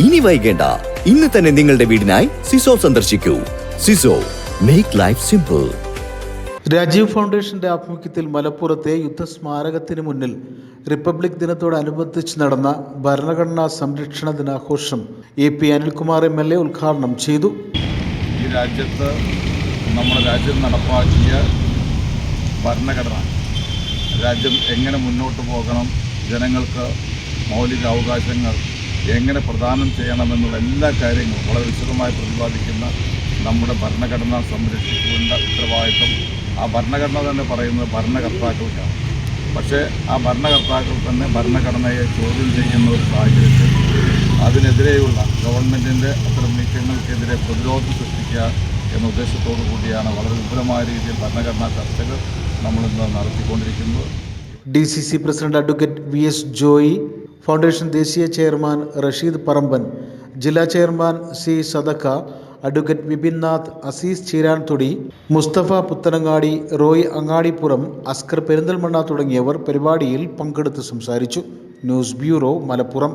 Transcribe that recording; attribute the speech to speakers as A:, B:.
A: ഇനി വൈകേണ്ട, ഇന്ന് തന്നെ നിങ്ങളുടെ വീടിനായി സിസോ സന്ദർശിക്കൂ. സിസോ, മേക്ക് ലൈഫ് സിമ്പിൾ.
B: രാജീവ് ഫൗണ്ടേഷന്റെ ആഭിമുഖ്യത്തിൽ മലപ്പുറത്തെ യുദ്ധസ്മാരകത്തിന് മുന്നിൽ റിപ്പബ്ലിക് ദിനത്തോടനുബന്ധിച്ച് നടന്ന ഭരണഘടനാ സംരക്ഷണ ദിനാഘോഷം AP അനിൽകുമാർ MLA ഉദ്ഘാടനം ചെയ്തു.
C: ഈ രാജ്യത്ത് നമ്മുടെ രാജ്യം നടപ്പാക്കിയ ഭരണഘടന, രാജ്യം എങ്ങനെ മുന്നോട്ട് പോകണം, ജനങ്ങൾക്ക് മൗലിക അവകാശങ്ങൾ എങ്ങനെ പ്രദാനം ചെയ്യണമെന്നുള്ള എല്ലാ കാര്യങ്ങളും വളരെ വിശദമായി പ്രതിപാദിക്കുന്ന നമ്മുടെ ഭരണഘടന സംരക്ഷിക്കേണ്ട ഉത്തരവാദിത്വം ആ ഭരണഘടന തന്നെ പറയുന്നത് ഭരണകർത്താക്കൾക്കാണ്. പക്ഷേ ആ ഭരണകർത്താക്കൾ തന്നെ ഭരണഘടനയെ ചോദ്യം ചെയ്യുന്ന ഒരു സാഹചര്യത്തിൽ അതിനെതിരെയുള്ള ഗവൺമെൻറ്റിൻ്റെ അത്തരം നീക്കങ്ങൾക്കെതിരെ പ്രതിരോധം സൃഷ്ടിക്കുക എന്ന ഉദ്ദേശത്തോടു കൂടിയാണ് വളരെ വിപുലമായ രീതിയിൽ ഭരണഘടനാ ചർച്ചകൾ നമ്മളിന്ന് നടത്തിക്കൊണ്ടിരിക്കുന്നത്.
B: DCC president advocate VS Joy, foundation ദേശീയ ചെയർമാൻ റഷീദ് പറമ്പൻ, ജില്ലാ ചെയർമാൻ C സദക്ക, അഡ്വക്കേറ്റ് വിപിൻനാഥ്, അസീസ് ചീരാൻതൊടി, മുസ്തഫ പുത്തനങ്ങാടി, റോയ് അങ്ങാടിപ്പുറം, അസ്കർ പെരിന്തൽമണ്ണ തുടങ്ങിയവർ പരിപാടിയിൽ പങ്കെടുത്ത് സംസാരിച്ചു. News bureau, Malappuram.